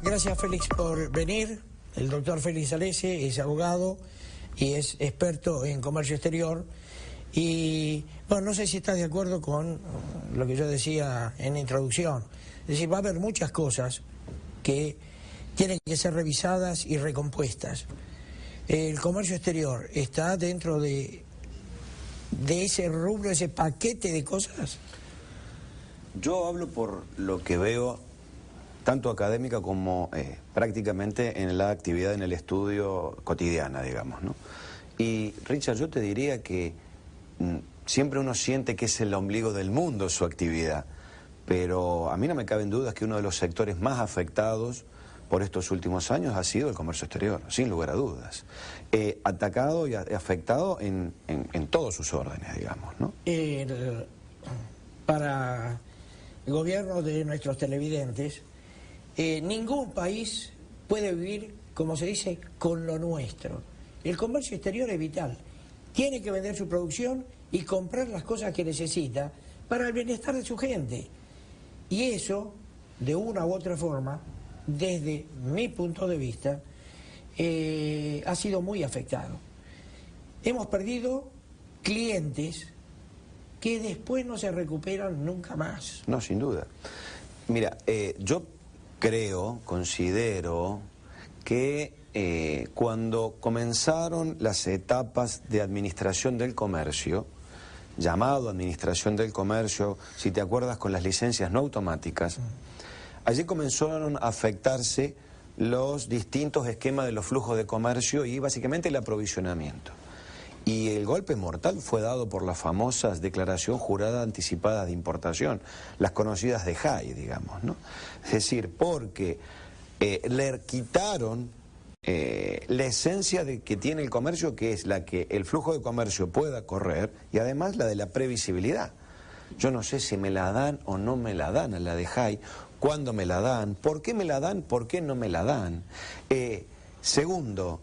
Gracias, Félix, por venir. El doctor Félix Alese es abogado y es experto en comercio exterior. Y, bueno, no sé si estás de acuerdo con lo que yo decía en la introducción. Es decir, va a haber muchas cosas que tienen que ser revisadas y recompuestas. El comercio exterior está dentro de ese rubro, ese paquete de cosas. Yo hablo por lo que veo, tanto académica como prácticamente en la actividad, en el estudio cotidiana, digamos, ¿no? Y, Richard, yo te diría que siempre uno siente que es el ombligo del mundo su actividad, pero a mí no me caben dudas que uno de los sectores más afectados por estos últimos años ha sido el comercio exterior, sin lugar a dudas. Atacado y afectado en todos sus órdenes, digamos, ¿no? Para el gobierno de nuestros televidentes, ningún país puede vivir, como se dice, con lo nuestro. El comercio exterior es vital. Tiene que vender su producción y comprar las cosas que necesita para el bienestar de su gente. Y eso, de una u otra forma, desde mi punto de vista, ha sido muy afectado. Hemos perdido clientes que después no se recuperan nunca más. No, sin duda. Mira, yo considero que cuando comenzaron las etapas de administración del comercio, llamado administración del comercio, si te acuerdas, con las licencias no automáticas, allí comenzaron a afectarse los distintos esquemas de los flujos de comercio y básicamente el aprovisionamiento. Y el golpe mortal fue dado por la famosa declaración jurada anticipada de importación, las conocidas de DEJAI, digamos, ¿no? Es decir, porque le quitaron la esencia de que tiene el comercio, que es la que el flujo de comercio pueda correr, y además la de la previsibilidad. Yo no sé si me la dan o no me la dan a la DEJAI, cuándo me la dan, por qué me la dan, por qué no me la dan. Segundo,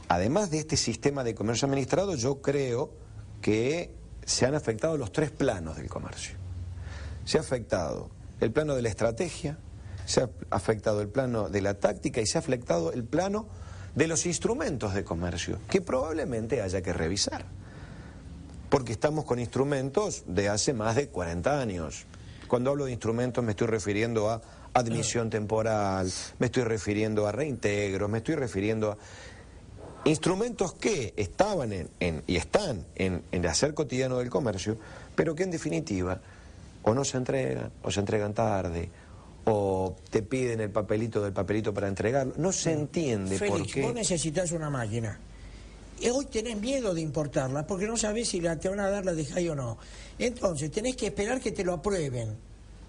además de este sistema de comercio administrado, yo creo que se han afectado los tres planos del comercio. Se ha afectado el plano de la estrategia, se ha afectado el plano de la táctica y se ha afectado el plano de los instrumentos de comercio, que probablemente haya que revisar. Porque estamos con instrumentos de hace más de 40 años. Cuando hablo de instrumentos me estoy refiriendo a admisión temporal, me estoy refiriendo a reintegros, me estoy refiriendo a instrumentos que estaban y están en el hacer cotidiano del comercio, pero que en definitiva o no se entregan, o se entregan tarde, o te piden el papelito del papelito para entregarlo. No se entiende Félix, por qué. Vos necesitas una máquina. Y hoy tenés miedo de importarla porque no sabés si te van a dar la DEJAI o no. Entonces tenés que esperar que te lo aprueben,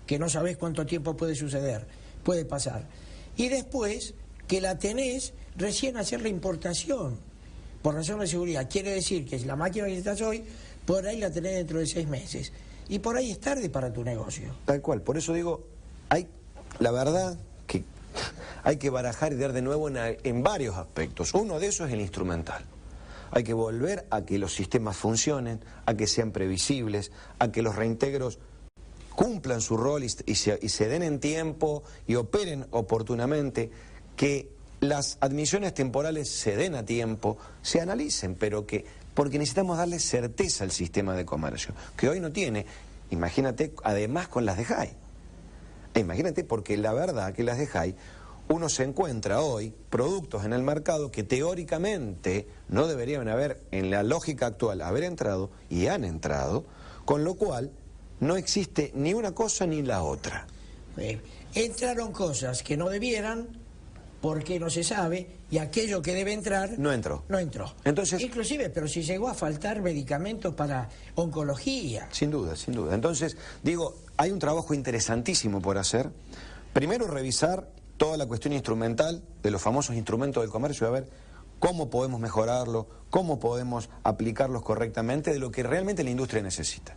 que no sabés cuánto tiempo puede suceder, puede pasar. Y después que la tenés, recién hacer la importación, por razón de seguridad. Quiere decir que si la máquina que necesitas hoy, por ahí la tenés dentro de 6 meses. Y por ahí es tarde para tu negocio. Tal cual, por eso digo, la verdad que hay que barajar y dar de nuevo en varios aspectos. Uno de esos es el instrumental. Hay que volver a que los sistemas funcionen, a que sean previsibles, a que los reintegros cumplan su rol y se den en tiempo y operen oportunamente, que las admisiones temporales se den a tiempo, se analicen, pero porque necesitamos darle certeza al sistema de comercio, que hoy no tiene. Imagínate, además con las DEJAI. Imagínate, porque la verdad que las DEJAI, uno se encuentra hoy productos en el mercado que teóricamente no deberían haber, en la lógica actual, haber entrado, y han entrado, con lo cual no existe ni una cosa ni la otra. Entraron cosas que no debieran, porque no se sabe, y aquello que debe entrar... No entró. No entró. Entonces, inclusive, pero si llegó a faltar medicamentos para oncología. Sin duda, sin duda. Entonces, digo, hay un trabajo interesantísimo por hacer. Primero, revisar toda la cuestión instrumental de los famosos instrumentos del comercio, a ver cómo podemos mejorarlo, cómo podemos aplicarlos correctamente, de lo que realmente la industria necesita.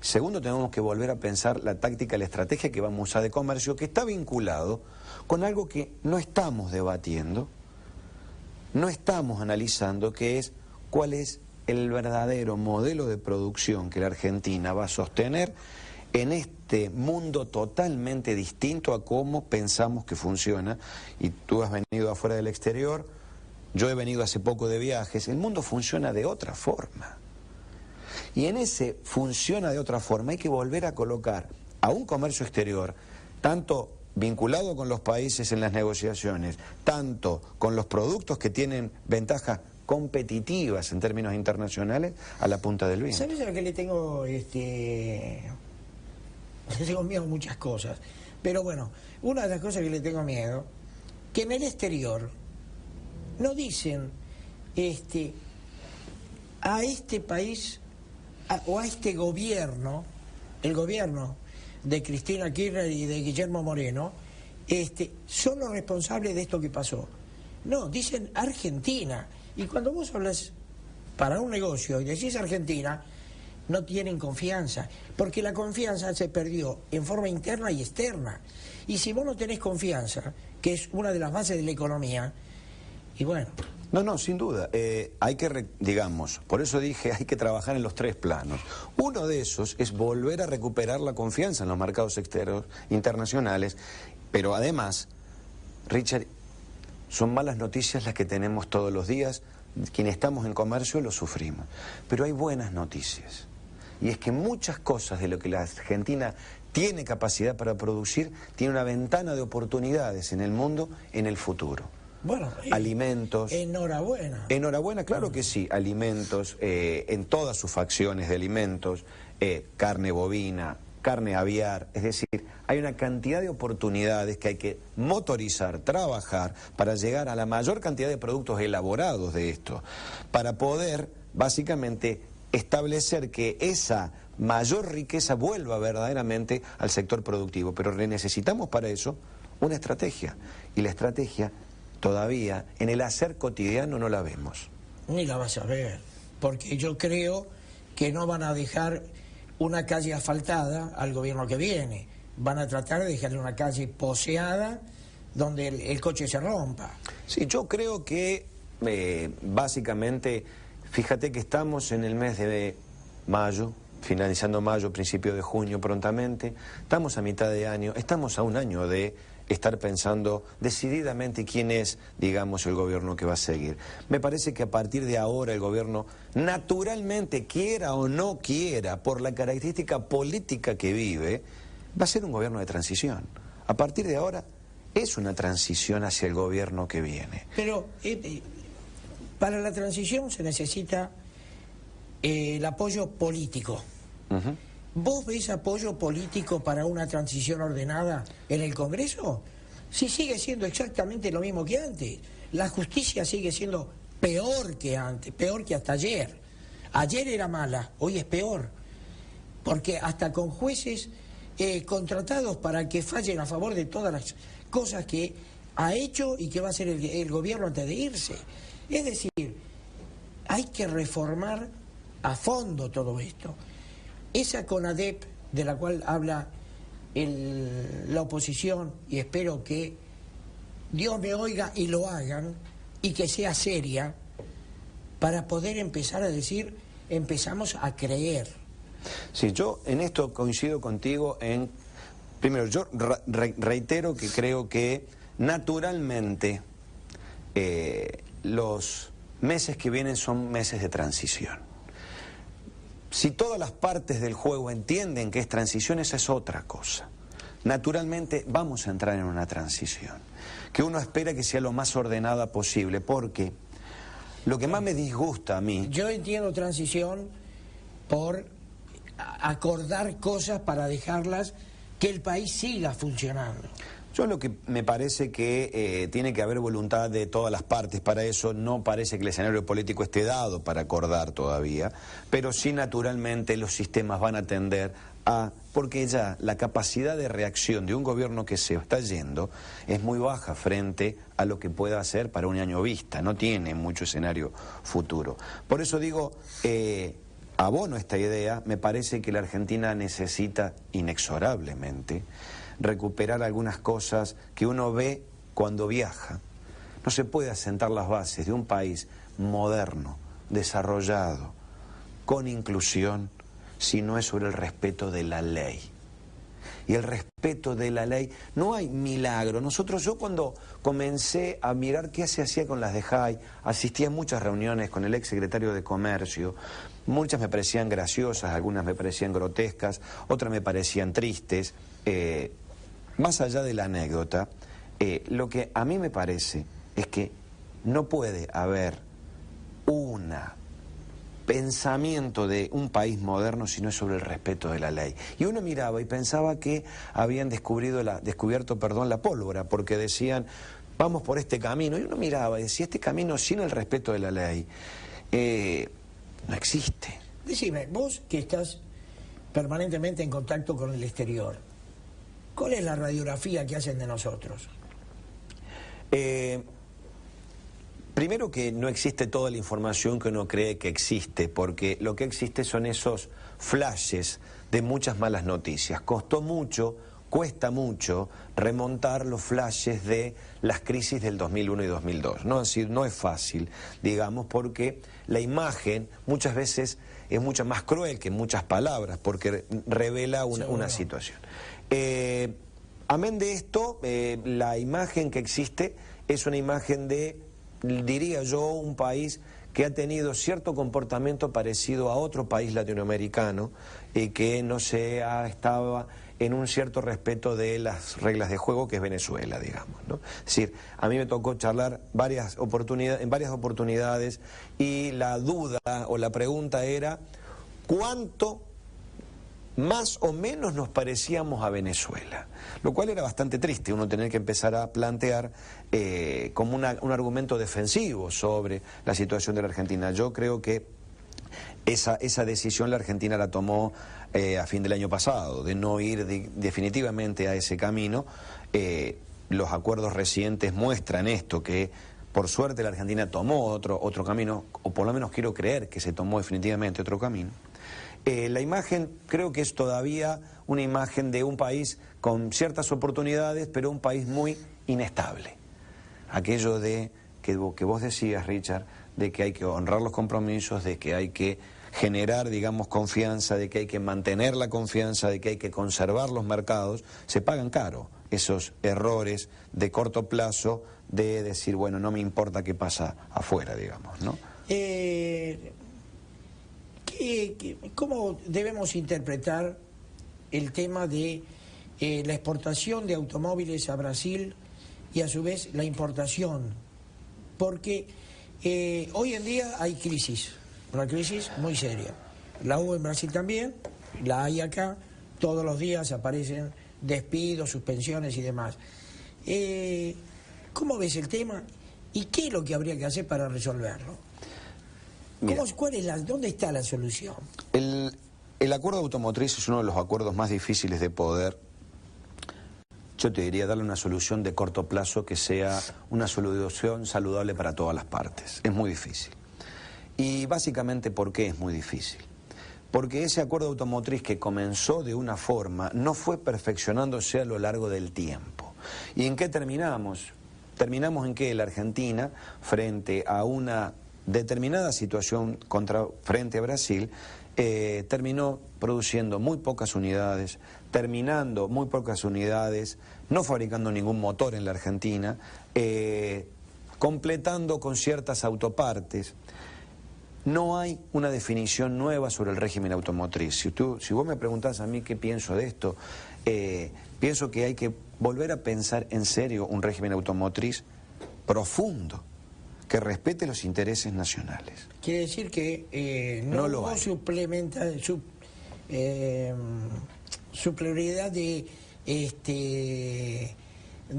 Segundo, tenemos que volver a pensar la táctica, la estrategia que vamos a usar de comercio, que está vinculado con algo que no estamos debatiendo, no estamos analizando, que es cuál es el verdadero modelo de producción que la Argentina va a sostener en este mundo totalmente distinto a cómo pensamos que funciona. Y tú has venido afuera del exterior, yo he venido hace poco de viajes, el mundo funciona de otra forma. Y en ese funciona de otra forma hay que volver a colocar a un comercio exterior, tanto vinculado con los países en las negociaciones, tanto con los productos que tienen ventajas competitivas en términos internacionales, a la punta del viento. ¿Sabes a qué le tengo miedo a muchas cosas? Pero bueno, una de las cosas que le tengo miedo, que en el exterior no dicen a este país o a este gobierno, el gobierno de Cristina Kirchner y de Guillermo Moreno, son los responsables de esto que pasó. No, dicen Argentina. Y cuando vos hablas para un negocio y decís Argentina, no tienen confianza, porque la confianza se perdió en forma interna y externa. Y si vos no tenés confianza, que es una de las bases de la economía, y bueno... No, sin duda. Hay que, digamos, por eso dije, hay que trabajar en los tres planos. Uno de esos es volver a recuperar la confianza en los mercados externos, internacionales, pero además, Richard, son malas noticias las que tenemos todos los días, quienes estamos en comercio lo sufrimos, pero hay buenas noticias. Y es que muchas cosas de lo que la Argentina tiene capacidad para producir, tiene una ventana de oportunidades en el mundo en el futuro. Bueno, alimentos. Enhorabuena. Enhorabuena, claro que sí. Alimentos, en todas sus facciones de alimentos, carne bovina, carne aviar, es decir, hay una cantidad de oportunidades que hay que motorizar, trabajar, para llegar a la mayor cantidad de productos elaborados de esto, para poder, básicamente, establecer que esa mayor riqueza vuelva verdaderamente al sector productivo. Pero necesitamos para eso una estrategia, y la estrategia todavía en el hacer cotidiano no la vemos. Ni la vas a ver, porque yo creo que no van a dejar una calle asfaltada al gobierno que viene. Van a tratar de dejarle una calle poseada donde el coche se rompa. Sí, yo creo que básicamente, fíjate que estamos en el mes de mayo, finalizando mayo, principio de junio prontamente, estamos a mitad de año, estamos a un año de estar pensando decididamente quién es, digamos, el gobierno que va a seguir. Me parece que a partir de ahora el gobierno, naturalmente, quiera o no quiera, por la característica política que vive, va a ser un gobierno de transición. A partir de ahora es una transición hacia el gobierno que viene. Pero para la transición se necesita el apoyo político. ¿Vos ves apoyo político para una transición ordenada en el Congreso? Si sigue siendo exactamente lo mismo que antes. La justicia sigue siendo peor que antes, peor que hasta ayer. Ayer era mala, hoy es peor. Porque hasta con jueces contratados para que fallen a favor de todas las cosas que ha hecho y que va a hacer el gobierno antes de irse. Es decir, hay que reformar a fondo todo esto. Esa CONADEP de la cual habla la oposición, y espero que Dios me oiga y lo hagan, y que sea seria, para poder empezar a decir, empezamos a creer. Sí, yo en esto coincido contigo en... Primero, yo reitero que creo que naturalmente los meses que vienen son meses de transición. Si todas las partes del juego entienden que es transición, esa es otra cosa. Naturalmente vamos a entrar en una transición, que uno espera que sea lo más ordenada posible, porque lo que más me disgusta a mí... Yo entiendo transición por acordar cosas para dejarlas, que el país siga funcionando. Yo lo que me parece que tiene que haber voluntad de todas las partes para eso. No parece que el escenario político esté dado para acordar todavía, pero sí naturalmente los sistemas van a tender a... porque ya la capacidad de reacción de un gobierno que se está yendo es muy baja frente a lo que pueda hacer para un año vista, no tiene mucho escenario futuro. Por eso digo, abono esta idea, me parece que la Argentina necesita inexorablemente recuperar algunas cosas que uno ve cuando viaja. No se puede asentar las bases de un país moderno, desarrollado, con inclusión, si no es sobre el respeto de la ley. y el respeto de la ley. No hay milagro. Yo cuando comencé a mirar qué se hacía con las de JAI, asistí a muchas reuniones con el ex secretario de Comercio. Muchas me parecían graciosas, algunas me parecían grotescas, otras me parecían tristes. Más allá de la anécdota, lo que a mí me parece es que no puede haber un pensamiento de un país moderno si no es sobre el respeto de la ley. Y uno miraba y pensaba que habían descubierto la pólvora, porque decían, vamos por este camino. Y uno miraba y decía, este camino sin el respeto de la ley no existe. Decime, vos que estás permanentemente en contacto con el exterior, ¿cuál es la radiografía que hacen de nosotros? Primero que no existe toda la información que uno cree que existe, porque lo que existe son esos flashes de muchas malas noticias. Cuesta mucho remontar los flashes de las crisis del 2001 y 2002. No es fácil, digamos, porque la imagen muchas veces es mucho más cruel que muchas palabras, porque revela una situación. Amén de esto, la imagen que existe es una imagen de, diría yo, un país que ha tenido cierto comportamiento parecido a otro país latinoamericano y que no estaba en un cierto respeto de las reglas de juego, que es Venezuela, digamos, ¿no? Es decir, a mí me tocó charlar en varias oportunidades y la duda o la pregunta era ¿cuánto más o menos nos parecíamos a Venezuela? Lo cual era bastante triste, uno tener que empezar a plantear como un argumento defensivo sobre la situación de la Argentina. Yo creo que esa decisión la Argentina la tomó a fin del año pasado, de no ir definitivamente a ese camino. Los acuerdos recientes muestran esto, que por suerte la Argentina tomó otro camino, o por lo menos quiero creer que se tomó definitivamente otro camino. La imagen creo que es todavía una imagen de un país con ciertas oportunidades, pero un país muy inestable. Aquello de que vos decías, Richard, de que hay que honrar los compromisos, de que hay que generar, digamos, confianza, de que hay que mantener la confianza, de que hay que conservar los mercados, se pagan caro esos errores de corto plazo de decir, bueno, no me importa qué pasa afuera, digamos, ¿no? ¿Cómo debemos interpretar el tema de la exportación de automóviles a Brasil y a su vez la importación? Porque hoy en día hay crisis, una crisis muy seria. La hubo en Brasil también, la hay acá, todos los días aparecen despidos, suspensiones y demás. ¿Cómo ves el tema y qué es lo que habría que hacer para resolverlo? ¿Dónde está la solución? El acuerdo automotriz es uno de los acuerdos más difíciles de poder. Yo te diría darle una solución de corto plazo que sea una solución saludable para todas las partes. Es muy difícil. Y básicamente, ¿por qué es muy difícil? Porque ese acuerdo automotriz que comenzó de una forma no fue perfeccionándose a lo largo del tiempo. ¿Y en qué terminamos? Terminamos en que la Argentina, frente a una determinada situación frente a Brasil, terminó produciendo muy pocas unidades, terminando muy pocas unidades, no fabricando ningún motor en la Argentina, completando con ciertas autopartes. No hay una definición nueva sobre el régimen automotriz. Si vos me preguntás a mí qué pienso de esto, pienso que hay que volver a pensar en serio un régimen automotriz profundo, que respete los intereses nacionales. Quiere decir que no suplementa su prioridad de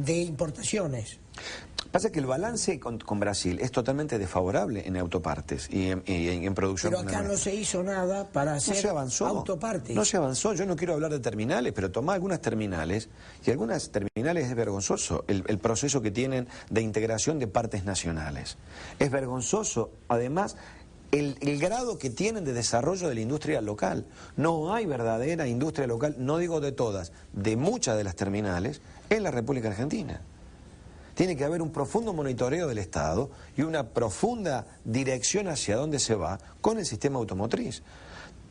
importaciones. Pasa que el balance con Brasil es totalmente desfavorable en autopartes y en producción. Pero acá no se hizo nada para hacer autopartes. No se avanzó. Yo no quiero hablar de terminales, pero tomá algunas terminales, y algunas terminales es vergonzoso el proceso que tienen de integración de partes nacionales. Es vergonzoso, además, el grado que tienen de desarrollo de la industria local. No hay verdadera industria local, no digo de todas, de muchas de las terminales en la República Argentina. Tiene que haber un profundo monitoreo del Estado y una profunda dirección hacia dónde se va con el sistema automotriz.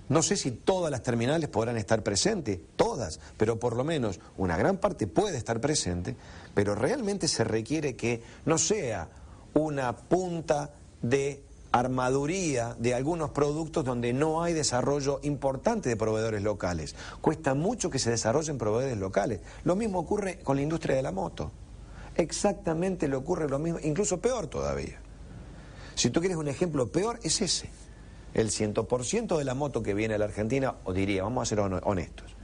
No sé si todas las terminales podrán estar presentes, todas, pero por lo menos una gran parte puede estar presente, pero realmente se requiere que no sea una punta de armaduría de algunos productos donde no hay desarrollo importante de proveedores locales. Cuesta mucho que se desarrollen proveedores locales. Lo mismo ocurre con la industria de la moto. Exactamente le ocurre lo mismo, incluso peor todavía. Si tú quieres un ejemplo peor, es ese. El 100% de la moto que viene a la Argentina, o diría, vamos a ser honestos,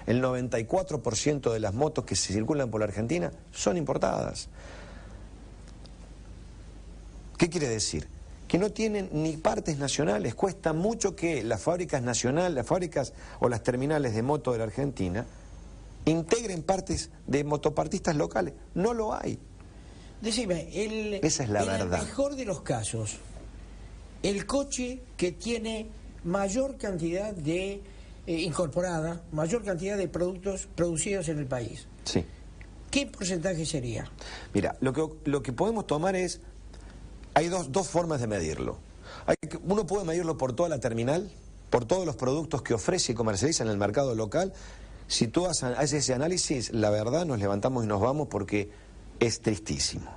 el 94% de las motos que se circulan por la Argentina son importadas. ¿Qué quiere decir? Que no tienen ni partes nacionales. Cuesta mucho que las fábricas nacionales, las fábricas o las terminales de moto de la Argentina integren partes de motopartistas locales. No lo hay. Decime, esa es la verdad. En el mejor de los casos, el coche que tiene mayor cantidad de incorporada, mayor cantidad de productos producidos en el país. Sí. ¿Qué porcentaje sería? Mira, lo que podemos tomar es, hay dos formas de medirlo. Uno puede medirlo por toda la terminal, por todos los productos que ofrece y comercializa en el mercado local. Si tú haces ese análisis, la verdad nos levantamos y nos vamos porque es tristísimo.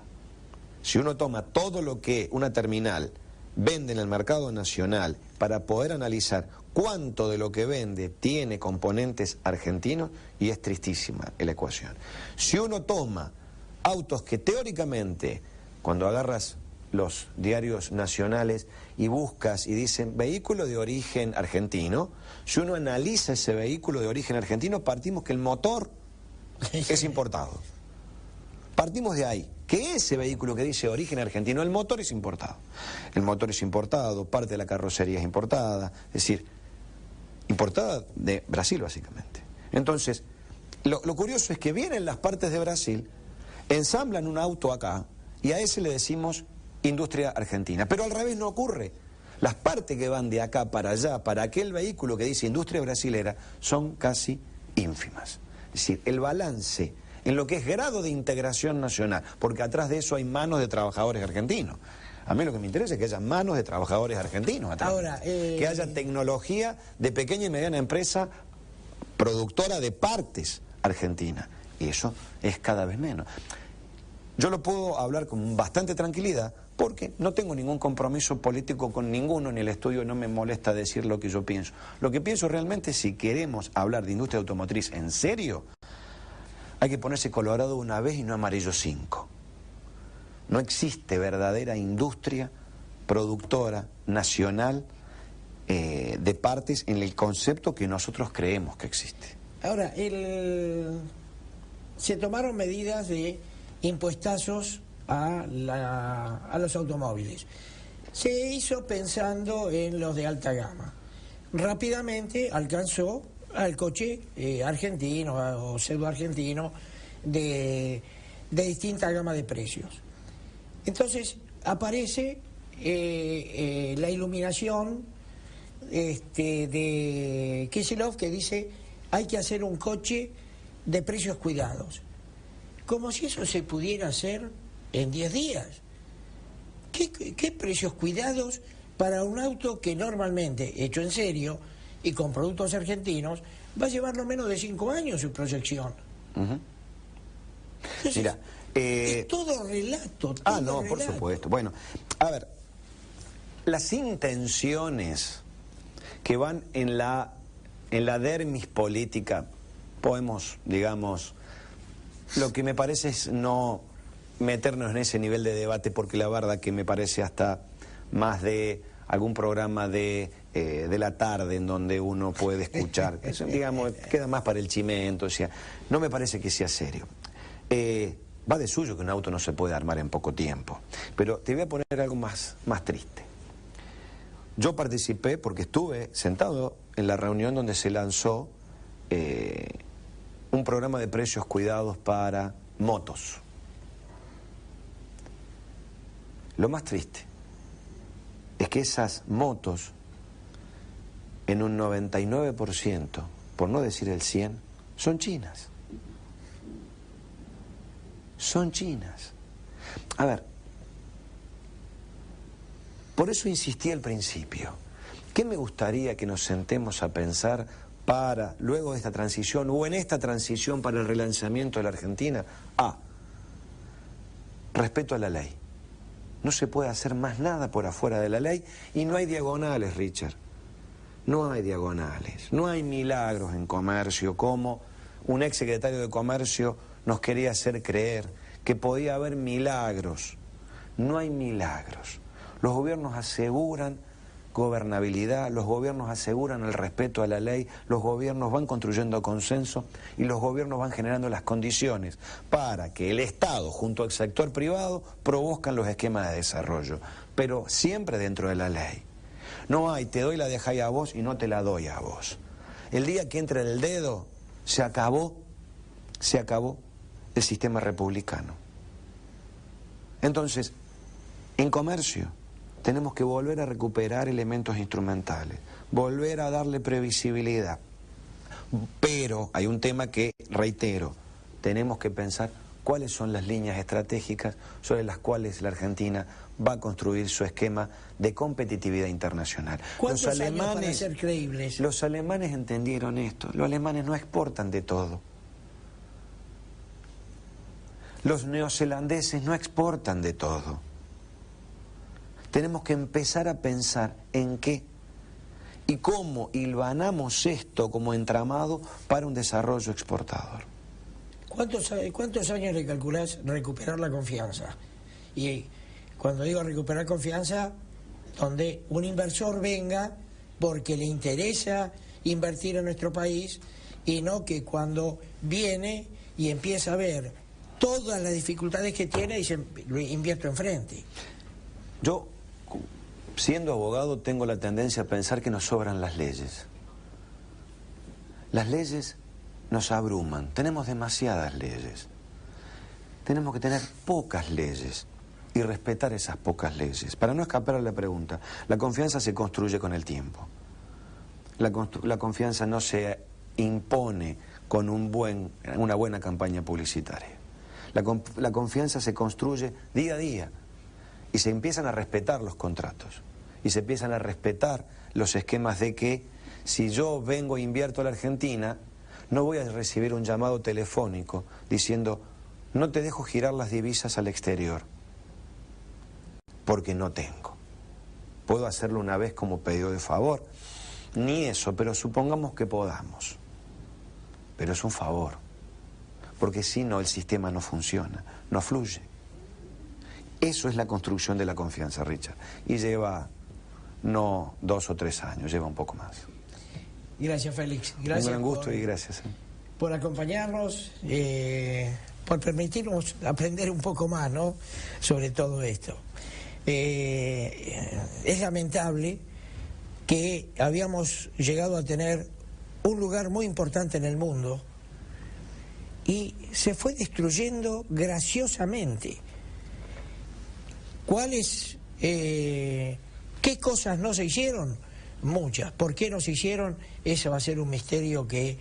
Si uno toma todo lo que una terminal vende en el mercado nacional para poder analizar cuánto de lo que vende tiene componentes argentinos, y es tristísima la ecuación. Si uno toma autos que teóricamente, cuando agarras los diarios nacionales y buscas y dicen vehículo de origen argentino, si uno analiza ese vehículo de origen argentino, partimos que el motor es importado. Partimos de ahí, que ese vehículo que dice origen argentino, el motor es importado. El motor es importado, parte de la carrocería es importada, es decir, importada de Brasil básicamente. Entonces, lo curioso es que vienen las partes de Brasil, ensamblan un auto acá y a ese le decimos industria argentina. Pero al revés no ocurre. Las partes que van de acá para allá, para aquel vehículo que dice industria brasilera, son casi ínfimas. Es decir, el balance en lo que es grado de integración nacional, porque atrás de eso hay manos de trabajadores argentinos. A mí lo que me interesa es que haya manos de trabajadores argentinos atrás. Ahora, que haya tecnología de pequeña y mediana empresa productora de partes argentina. Y eso es cada vez menos. Yo lo puedo hablar con bastante tranquilidad porque no tengo ningún compromiso político con ninguno, ni el estudio no me molesta decir lo que yo pienso. Lo que pienso realmente, si queremos hablar de industria automotriz en serio, hay que ponerse colorado una vez y no amarillo 5. No existe verdadera industria productora nacional de partes en el concepto que nosotros creemos que existe. Ahora, se tomaron medidas de impuestazos a los automóviles. Se hizo pensando en los de alta gama. Rápidamente alcanzó al coche argentino o pseudo argentino de distinta gama de precios. Entonces aparece la iluminación de Kicillof, que dice hay que hacer un coche de precios cuidados. Como si eso se pudiera hacer en 10 días. ¿Qué precios cuidados para un auto que normalmente, hecho en serio y con productos argentinos, va a llevar no menos de 5 años su proyección? Entonces, mira, es todo relato. No, por supuesto. Bueno, a ver, las intenciones que van en la dermis política, podemos, digamos, lo que me parece es no meternos en ese nivel de debate, porque la verdad que me parece hasta más de algún programa de la tarde en donde uno puede escuchar. Eso, digamos, queda más para el chimento, o sea, no me parece que sea serio. Va de suyo que un auto no se puede armar en poco tiempo, pero te voy a poner algo más triste. Yo participé porque estuve sentado en la reunión donde se lanzó un programa de precios cuidados para motos. Lo más triste es que esas motos, en un 99%, por no decir el 100%, son chinas. Son chinas. A ver, por eso insistí al principio. ¿Qué me gustaría que nos sentemos a pensar para, luego de esta transición, o en esta transición para el relanzamiento de la Argentina? Respeto a la ley. No se puede hacer más nada por afuera de la ley y no hay diagonales, Richard. No hay diagonales, no hay milagros en comercio, como un ex secretario de Comercio nos quería hacer creer que podía haber milagros. No hay milagros. Los gobiernos aseguran gobernabilidad, los gobiernos aseguran el respeto a la ley, los gobiernos van construyendo consenso y los gobiernos van generando las condiciones para que el Estado junto al sector privado produzcan los esquemas de desarrollo, pero siempre dentro de la ley. No hay, te doy la deja a vos y no te la doy a vos. El día que entre el dedo, se acabó el sistema republicano. Entonces, en comercio tenemos que volver a recuperar elementos instrumentales, volver a darle previsibilidad. Pero hay un tema que, reitero, tenemos que pensar cuáles son las líneas estratégicas sobre las cuales la Argentina va a construir su esquema de competitividad internacional. ¿Cuántos años para ser creíbles? Los alemanes entendieron esto. Los alemanes no exportan de todo. Los neozelandeses no exportan de todo. Tenemos que empezar a pensar en qué y cómo hilvanamos esto como entramado para un desarrollo exportador. ¿Cuántos años le calculás recuperar la confianza? Y cuando digo recuperar confianza, donde un inversor venga porque le interesa invertir en nuestro país y no que cuando viene y empieza a ver todas las dificultades que tiene y lo invierto enfrente. Yo, siendo abogado, tengo la tendencia a pensar que nos sobran las leyes. Las leyes nos abruman, tenemos demasiadas leyes. Tenemos que tener pocas leyes y respetar esas pocas leyes. Para no escapar a la pregunta, la confianza se construye con el tiempo. La confianza no se impone con una buena campaña publicitaria. La confianza se construye día a día y se empiezan a respetar los contratos y se empiezan a respetar los esquemas de que si yo vengo e invierto a la Argentina, no voy a recibir un llamado telefónico diciendo no te dejo girar las divisas al exterior porque no tengo. Puedo hacerlo una vez como pedido de favor, ni eso, pero supongamos que podamos. Pero es un favor, porque si no el sistema no funciona, no fluye. Eso es la construcción de la confianza, Richard, y lleva no 2 o 3 años, lleva un poco más. Gracias, Félix. Gracias. Un gran gusto y gracias. Por acompañarnos, por permitirnos aprender un poco más, ¿no?, sobre todo esto. Es lamentable que habíamos llegado a tener un lugar muy importante en el mundo y se fue destruyendo graciosamente. ¿Qué cosas no se hicieron? Muchas. ¿Por qué no se hicieron? Ese va a ser un misterio que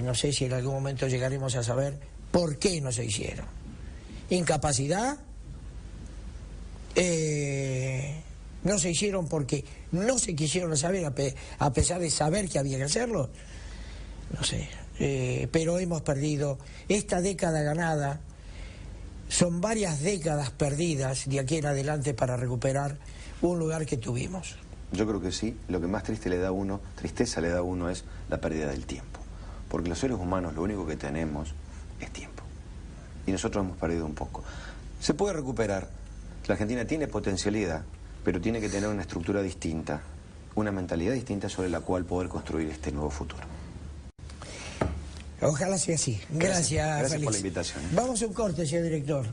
no sé si en algún momento llegaremos a saber por qué no se hicieron. Incapacidad, no se hicieron porque no se quisieron saber a pesar de saber que había que hacerlo, no sé, pero hemos perdido esta década ganada. Son varias décadas perdidas de aquí en adelante para recuperar un lugar que tuvimos. Yo creo que sí. Lo que más tristeza le da a uno es la pérdida del tiempo, porque los seres humanos lo único que tenemos es tiempo y nosotros hemos perdido un poco. Se puede recuperar. La Argentina tiene potencialidad, pero tiene que tener una estructura distinta, una mentalidad distinta sobre la cual poder construir este nuevo futuro. Ojalá sea así. Gracias, Félix. Gracias por la invitación. Vamos a un corte, señor director.